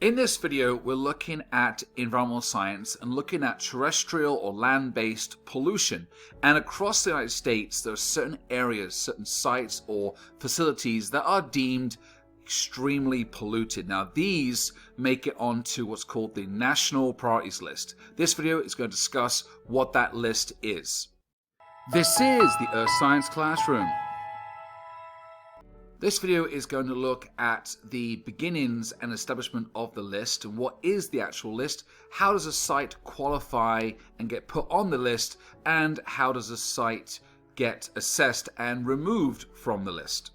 In this video, we're looking at environmental science and looking at terrestrial or land-based pollution. And across the United States, there are certain areas, certain sites or facilities that are deemed extremely polluted. Now, these make it onto what's called the National Priorities List. This video is going to discuss what that list is. This is the Earth Science Classroom. This video is going to look at the beginnings and establishment of the list and what is the actual list, how does a site qualify and get put on the list, and how does a site get assessed and removed from the list.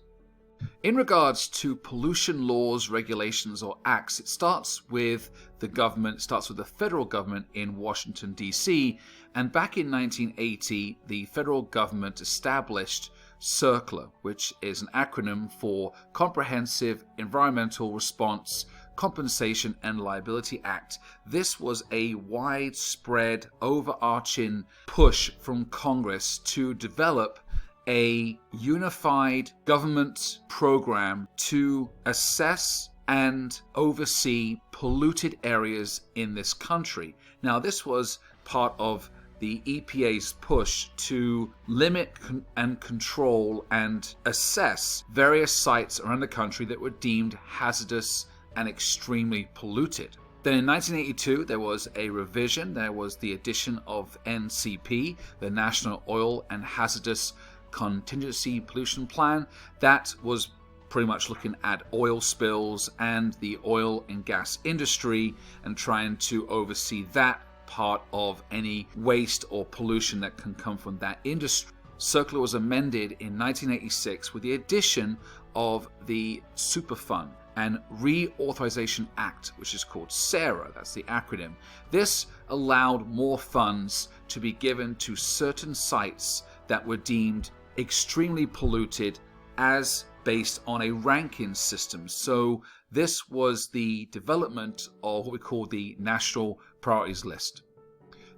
In regards to pollution laws, regulations or acts, it starts with the government, it starts with the federal government in Washington DC, and back in 1980 the federal government established CERCLA, which is an acronym for Comprehensive Environmental Response, Compensation and Liability Act. This was a widespread, overarching push from Congress to develop a unified government program to assess and oversee polluted areas in this country. Now, this was part of the EPA's push to limit and control and assess various sites around the country that were deemed hazardous and extremely polluted. Then in 1982, there was a revision. There was the addition of NCP, the National Oil and Hazardous Contingency Pollution Plan. That was pretty much looking at oil spills and the oil and gas industry and trying to oversee that part of any waste or pollution that can come from that industry. CERCLA was amended in 1986 with the addition of the Superfund and Reauthorization Act, which is called SARA, that's the acronym. This allowed more funds to be given to certain sites that were deemed extremely polluted as based on a ranking system. So this was the development of what we call the National Priorities List.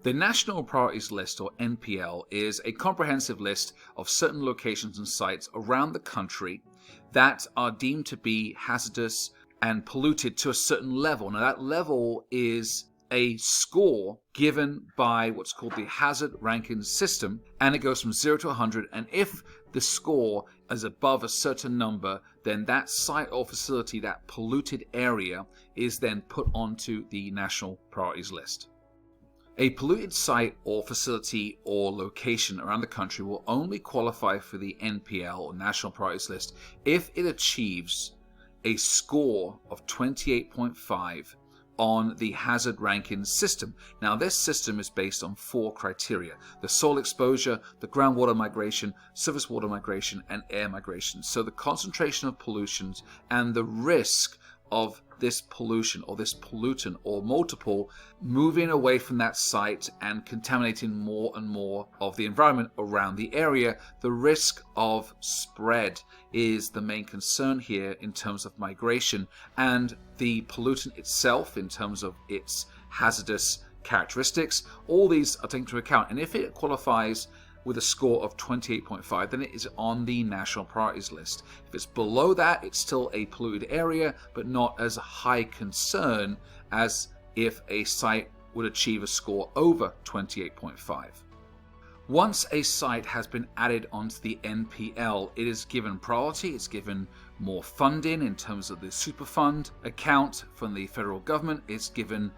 The National Priorities List, or NPL, is a comprehensive list of certain locations and sites around the country that are deemed to be hazardous and polluted to a certain level. Now, that level is a score given by what's called the hazard ranking system, and it goes from 0 to 100, and if the score is above a certain number, then that site or facility, that polluted area, is then put onto the National Priorities List. A polluted site or facility or location around the country will only qualify for the NPL, or National Priorities List, if it achieves a score of 28.5 on the hazard ranking system. Now, this system is based on 4 criteria: the soil exposure, the groundwater migration, surface water migration, and air migration. So the concentration of pollutions and the risk of this pollution or this pollutant or multiple moving away from that site and contaminating more and more of the environment around the area. The risk of spread is the main concern here in terms of migration, and the pollutant itself in terms of its hazardous characteristics. All these are taken into account, and if it qualifies with a score of 28.5, then it is on the National Priorities List. If it's below that, it's still a polluted area, but not as a high concern as if a site would achieve a score over 28.5. Once a site has been added onto the NPL, it is given priority, it's given more funding in terms of the Superfund account from the federal government, it's given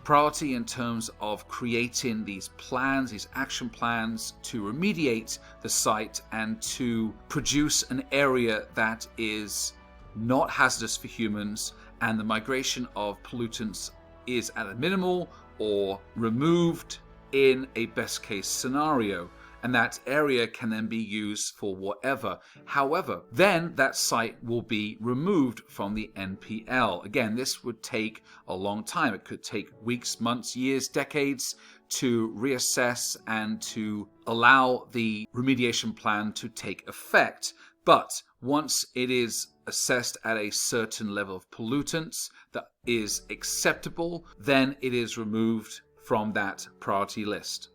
priority in terms of creating these plans, these action plans to remediate the site and to produce an area that is not hazardous for humans, and the migration of pollutants is at a minimal or removed in a best case scenario, and that area can then be used for whatever. However, then that site will be removed from the NPL. Again, this would take a long time. It could take weeks, months, years, decades to reassess and to allow the remediation plan to take effect. But once it is assessed at a certain level of pollutants that is acceptable, then it is removed from that priority list.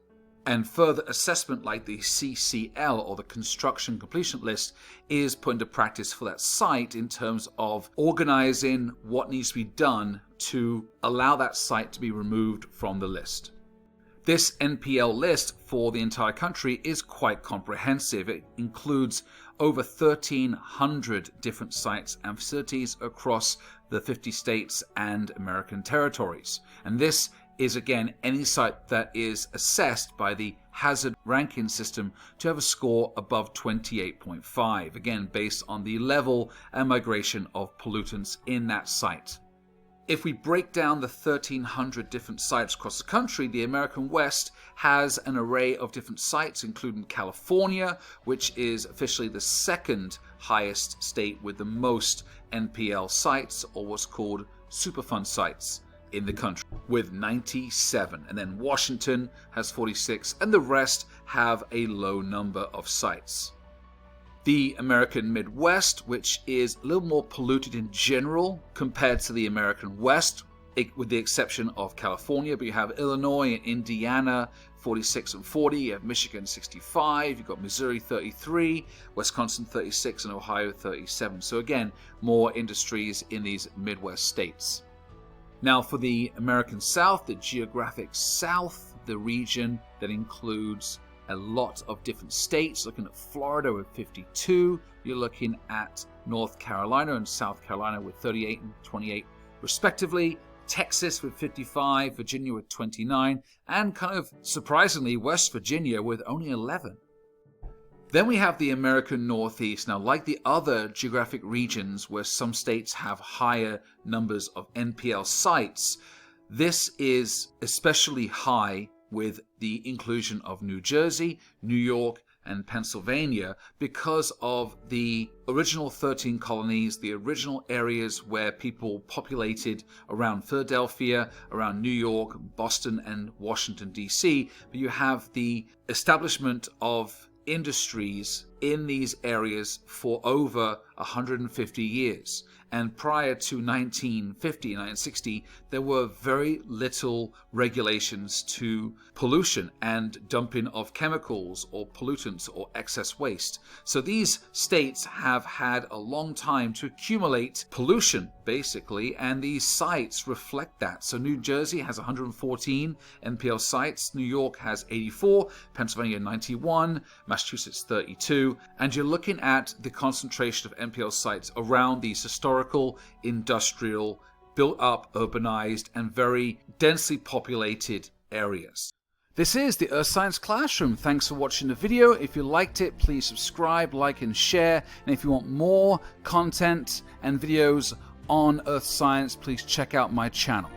And further assessment like the CCL, or the Construction Completion List, is put into practice for that site in terms of organizing what needs to be done to allow that site to be removed from the list. This NPL list for the entire country is quite comprehensive. It includes over 1,300 different sites and facilities across the 50 states and American territories. And this is, again, any site that is assessed by the hazard ranking system to have a score above 28.5, again, based on the level and migration of pollutants in that site. If we break down the 1,300 different sites across the country, the American West has an array of different sites, including California, which is officially the second highest state with the most NPL sites, or what's called Superfund sites, in the country, with 97. And then Washington has 46, and the rest have a low number of sites. The American Midwest, which is a little more polluted in general compared to the American West, with the exception of California, but you have Illinois and Indiana 46 and 40, you have Michigan 65, you've got Missouri 33, Wisconsin 36, and Ohio 37. So again, more industries in these Midwest states. Now for the American South, the geographic South, the region that includes a lot of different states, looking at Florida with 52, you're looking at North Carolina and South Carolina with 38 and 28 respectively, Texas with 55, Virginia with 29, and kind of surprisingly West Virginia with only 11. Then we have the American Northeast. Now, like the other geographic regions where some states have higher numbers of NPL sites, this is especially high with the inclusion of New Jersey, New York, and Pennsylvania because of the original 13 colonies, the original areas where people populated around Philadelphia, around New York, Boston, and Washington, D.C. But you have the establishment of industries in these areas for over 150 years. And prior to 1950, 1960, there were very little regulations to pollution and dumping of chemicals or pollutants or excess waste. So these states have had a long time to accumulate pollution, basically, and these sites reflect that. So New Jersey has 114 NPL sites, New York has 84, Pennsylvania 91, Massachusetts 32, and you're looking at the concentration of NPL sites around these historical, industrial, built up, urbanized, and very densely populated areas. This is the Earth Science Classroom. Thanks for watching the video. If you liked it, please subscribe, like, and share. And if you want more content and videos on Earth Science, please check out my channel.